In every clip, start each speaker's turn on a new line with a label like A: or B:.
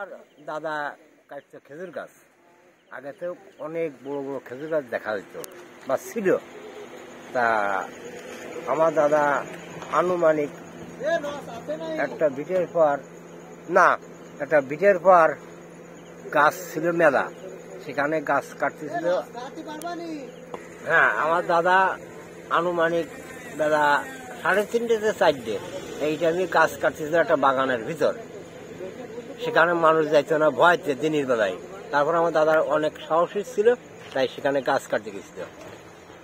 A: আমার দাদা কাটতো খেজুর গাছ। আগে তো অনেক বড় বড় খেজুর গাছ দেখা যেত বা ছিল। তা আমার দাদা আনুমানিক একটা বিটের পর গাছ ছিল মেলা, সেখানে গাছ কাটতেছিল। হ্যাঁ, আমার দাদা আনুমানিক বেলা 3:30 4টে এই টাইমে গাছ কাটতেছিল একটা বাগানের ভিতর। সেখানে মানুষ যাইতো না, ভয়তে দিনের বেলায়। তারপর আমার দাদার অনেক সাহসী ছিল, তাই সেখানে গাছ কাটতে গেছিল।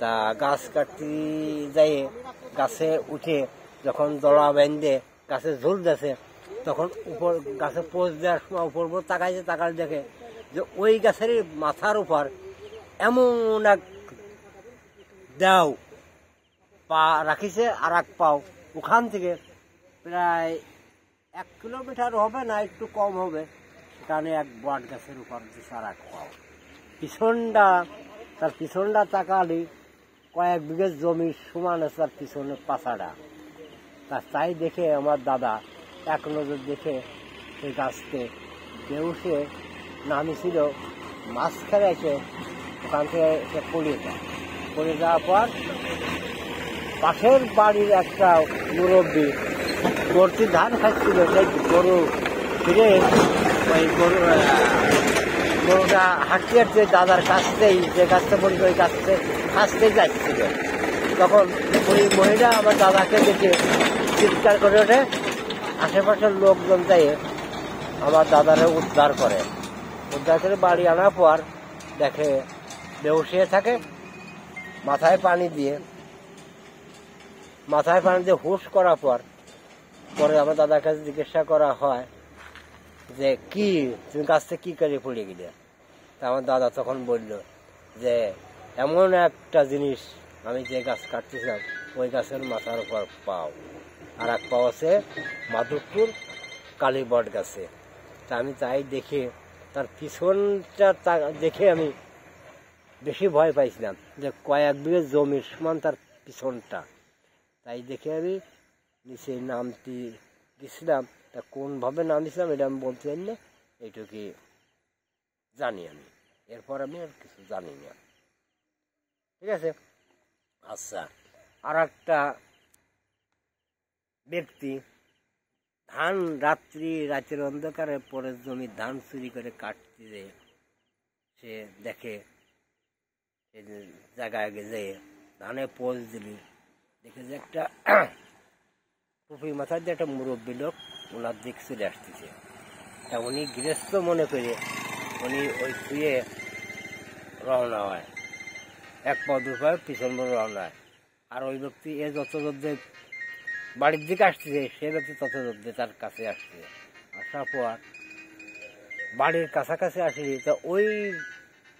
A: তা গাছ কাটতে যাই গাছে উঠে যখন দলা বেঁধে গাছে ঝুল দিয়েছে, তখন উপর গাছে পোষ দেওয়ার সময় উপর তাকালে দেখে যে ওই গাছের মাথার উপর এমন এক দেও পা রাখিছে, আর এক পাও ওখান থেকে প্রায় 1 কিলোমিটার হবে না, একটু কম হবে, সেখানে এক বট গাছের উপর দিচ্ছে আর এক পাও। তার পিছনটা তাকালি কয়েক বিঘে জমির সমান আছে তার পিছনে পাছাটা। তাই দেখে আমার দাদা এক নজর দেখে সেই গাছকে বেউসে নামিছিল, মাঝখানে এসে ওখান থেকে সে পড়ে যাওয়ার পর পাশের বাড়ির একটা মুরব্বী গরুটি ধান খাচ্ছিল, সেই গরু ফিরে ওই গরুটা হাঁটতে হাঁটতে দাদার কাছতেই, যে গাছটা পড়ে ওই কাছতেই যাচ্ছিল। তখন ওই মহিলা আমার দাদাকে দেখে চিৎকার করে ওঠে। আশেপাশের লোকজন যাই আমার দাদারে উদ্ধার করে বাড়ি আনার পর দেখে বেহুশ থাকে, মাথায় পানি দিয়ে হুশ করার পরে আমার দাদার কাছে জিজ্ঞাসা করা হয় যে কি তুমি গাছটা কি করে পড়ে গেলে। তা আমার দাদা তখন বলল যে এমন একটা জিনিস, আমি যে গাছ কাটতেছিলাম ওই গাছের মাথার উপর পাও, আর এক পাও আছে মাধবপুর কালী বট গাছে। তা আমি তাই দেখে তার পিছনটা দেখে আমি বেশি ভয় পাইছিলাম যে কয়েক বিঘে জমির সমান তার পিছনটা। তাই দেখে আমি নিচে নামতে গেছিলাম। তা কোনভাবে নামিয়েছিলাম এটা আমি বলতে চাই না, এইটুকু জানি আমি। এরপর আমি আর কিছু জানি না। ঠিক আছে। আচ্ছা, আর একটা ব্যক্তি রাতের অন্ধকারে পরের জমির ধান চুরি করে কাটতে যেয়ে সে দেখে জায়গায় গেছে ধানে পোষ দিলি, দেখে যে একটা টুপি মাথায় দিয়ে একটা মুরব্বী লোক ওনার দিক চলে আসতেছে। তা উনি গৃহস্থ মনে করে উনি ওই ছুঁয়ে রওনা হয়, 1 পা 2 পা পিছন রওনা হয়। আর ওই ব্যক্তি যত যুদ্ধে বাড়ির দিকে আসতেছে, সে ব্যক্তি তত যুদ্ধে তার কাছে আসছে। আসার পর বাড়ির কাছাকাছি আসেনি। তা ওই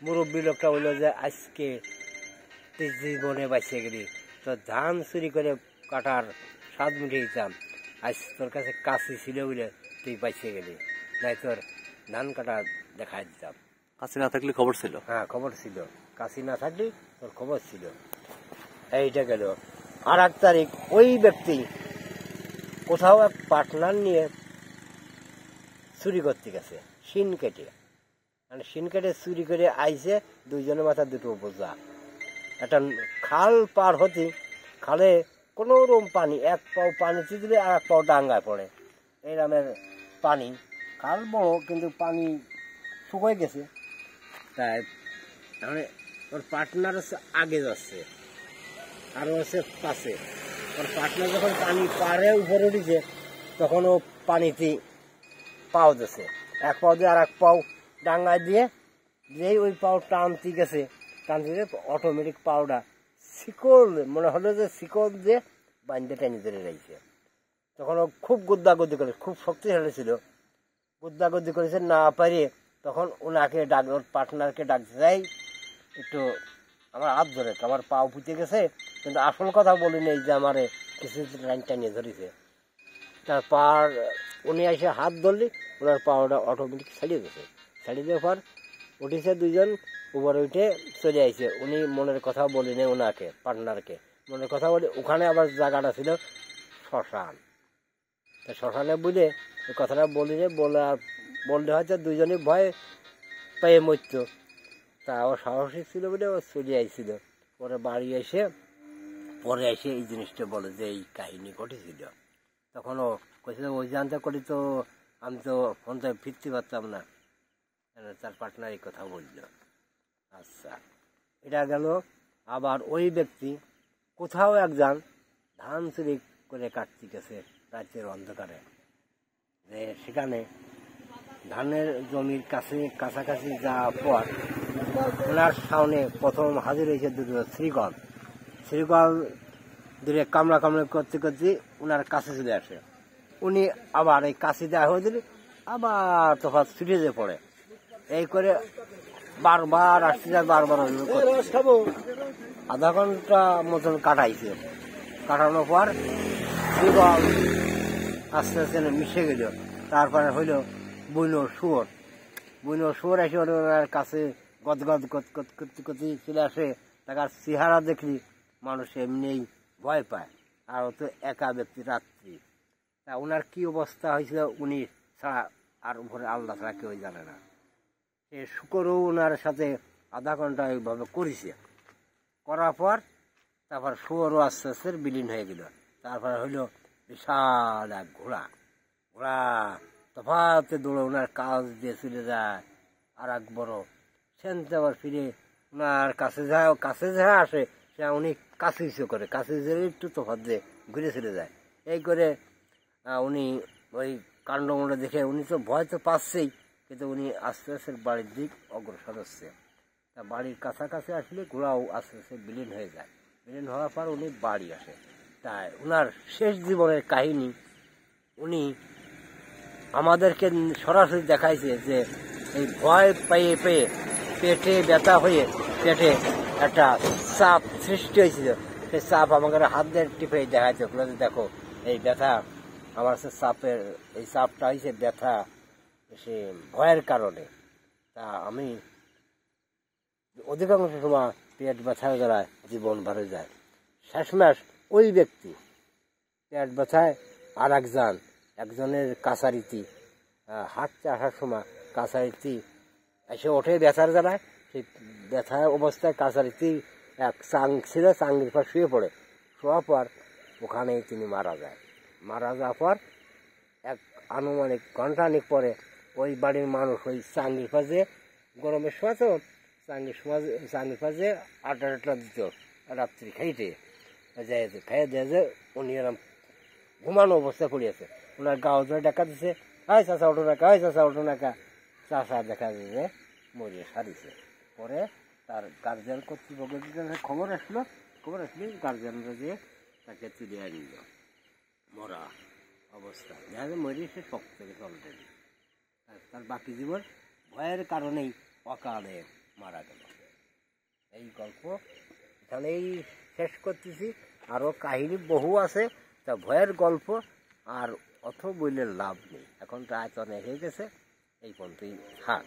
A: মুরব্বী লোকটা বললো যে আজকে তুই জীবনে বাঁচিয়ে গেলি, তো ধান চুরি করে কাটার স্বাদ মিটে দিতাম, আজ তোর কাছে কাশি ছিল বলে তুই বাঁচিয়ে গেলি, নাই তোর ধান কাটা দেখাই দিতাম।
B: কাশি না থাকলে খবর ছিল?
A: হ্যাঁ, খবর ছিল। কাশি না থাকলে তোর খবর ছিল। এইটা গেল। আর 1 তারিখ ওই ব্যক্তি কোথাও এক পার্টনার নিয়ে চুরি করতে গেছে, শিন কেটে চুরি করে আইছে। 2 জনের মাথা 2টো বোঝা। একটা খাল পার হতে, খালে কোনো রকম পানি, 1 পাও পানিতে দিলে আর 1 পাও ডাঙ্গায় পড়ে, এই নামের পানি। খাল বড় কিন্তু পানি শুকিয়ে গেছে। তাই মানে ওর পার্টনার হচ্ছে আগে যাচ্ছে, আরও হচ্ছে পাশে। ওর পার্টনার যখন পানি পাড়ে উপরে উঠেছে, তখন ও পানিতে পাও দিয়েছে, 1 পাও দিয়ে আর 1 পাও ডাঙ্গায় দিয়েই ওই পাও টানতে গেছে। অটোমেটিক পাউডার শিকল, মনে হলো যে শিকল দিয়ে বান্ধে টেনে ধরে রয়েছে। তখন ও খুব গুদ্দাগুদ্দি করে, খুব শক্তিশালী ছিল, গুদ্দাগুদ্দি করেছে না পারে। তখন ওনাকে ওর পার্টনারকে ডাকতে যাই, একটু আমার হাত ধরে, আমার পাও পুঁতে গেছে, কিন্তু আসল কথা বলি নেই যে আমার কিছু লাইন টানিয়ে ধরেছে। তার উনি এসে হাত ধরলি, ওনার পাওয়াটা অটোমেটিক ছাড়িয়ে গেছে। ছাড়িয়ে দেওয়ার পর উঠেছে 2 জন, উপরে উঠে চলে আসছে। উনি মনের কথা বলি নেই ওনাকে, পার্টনারকে মনের কথা বলি। ওখানে আবার জায়গাটা ছিল শ্মশান। শ্মশানে বুঝে ওই কথাটা বলি রে, বলে আর বললে হয়তো দুজনে ভয়ে পেয়ে মরত। তা ও সাহসী ছিল বলে ও চলে আইছিল। পরে এসে এই জিনিসটা বলে যে এই কাহিনী ঘটেছিল। তখন ও কইছিল ওই জানতে করি তো আমি তো ফোনটা ফিরতে পারতাম না, তার পার্টনার এই কথা বলল। আচ্ছা, এটা গেল। আবার ওই ব্যক্তি কোথাও একজন ধান চুরি করে কাটতে গেছে রাতের অন্ধকারে, যে সেখানে ধানের জমির কাছাকাছি যাওয়ার পর ওনার সামনে প্রথম হাজির হয়েছে দুটো শ্রীগল দূরে কামড়া করতে করতে ওনার কাছে চলে আসে। উনি আবার এই কাছে দেওয়া হয়ে দিলে আবার তফাৎ ছুটে যে পড়ে। এই করে বারবার আসতে যায়, বারবার আধা ঘন্টা মতন কাটাইছে। কাটানোর পর শ্রীগল আস্তে আস্তে মিশে গেল। তারপরে হইল বুনো শুয়োর এসে ওনার কাছে গদগদ করতে করতে চলে আসে। তার চেহারা দেখলি মানুষ এমনিই ভয় পায়, আর ও তো একা ব্যক্তি, রাত্রি। তা ওনার কি অবস্থা হয়েছিল উনি ছাড়া আর উপরে আল্লাহ ছাড়া কেউ জানে না। সে শুকরও ওনার সাথে আধা ঘন্টা এইভাবে করেছে। করার পর তারপর শুয়োরও আস্তে আস্তে বিলীন হয়ে গেল। তারপরে হইল বিশাল এক ঘোড়া তফাতে দৌড়ে ওনার কাজ দিয়ে চলে যায়। আর এক বড় সেনতে আবার ফিরে ওনার কাছে যা আসে সে উনি কাছে করে একটু তফাত দিয়ে ঘুরে চলে যায়। এই করে উনি ওই কাণ্ডমুণ্ড দেখে উনি তো ভয় তো পাচ্ছেই, কিন্তু উনি আস্তে আস্তে বাড়ির দিক অগ্রসর হচ্ছে। তা বাড়ির কাছাকাছি আসলে ঘোড়াও আস্তে আস্তে বিলীন হয়ে যায়। বিলীন হওয়ার পর উনি বাড়ি আসে। তাই ওনার শেষ জীবনের কাহিনী উনি আমাদেরকে সরাসরি দেখাইছে যে এই ভয় পেয়ে পেটে ব্যথা হয়ে পেটে একটা চাপ সৃষ্টি হয়েছিল। সেই চাপ আমাকে হাত দিয়ে টিপে দেখাইছে, দেখো এই ব্যথা আমার এই চাপটা হয়েছে ব্যথা সে ভয়ের কারণে। তা আমি অধিকাংশ সময় পেট ব্যথার দ্বারা জীবন ভরে যায়। শেষমেশ ওই ব্যক্তি পেট ব্যথায় আর একজনের কাছারিতি হাঁটতে আসার সময় কাছারিতি এসে ওঠে ব্যথার দ্বারায়। সেই ব্যথা অবস্থায় কাছারিতি এক চাং ছিল, চাঙ্গির পর শোয়ার পর ওখানেই তিনি মারা যাওয়ার পর এক আনুমানিক ঘন্টাখানিক পরে ওই বাড়ির মানুষ ওই চাঙ্গির পাশে গরমের সময় তো চাঙ্গির পাশে আড্ডা দিত রাত্রি খাইয়ে দিয়ে যে উনি এরম ঘুমানো অবস্থায় পড়িয়েছে। ওনার গাও ধরে দেখা দিচ্ছে, হাই চাষা ওঠো নাকা। চাষা দেখা যায় যে মরিয়ে সারিছে। পরে তার গার্জিয়ান কর্তৃপক্ষের খবর আসলো গার্জিয়ানরা যে তাকে তুলে আনিল মরা অবস্থা। দেখা যায় মরিয়ে সে শক্ত থেকে অলরেডি। তার বাকি জীবন ভয়ের কারণেই অকালে মারা গেল। এই গল্প এখানেই শেষ করতেছি। আরও কাহিনী বহু আছে, তা ভয়ের গল্প আর অত বললে লাভ নেই। এখন রাত অনেক হয়ে গেছে, এই পর্যন্তই থাক।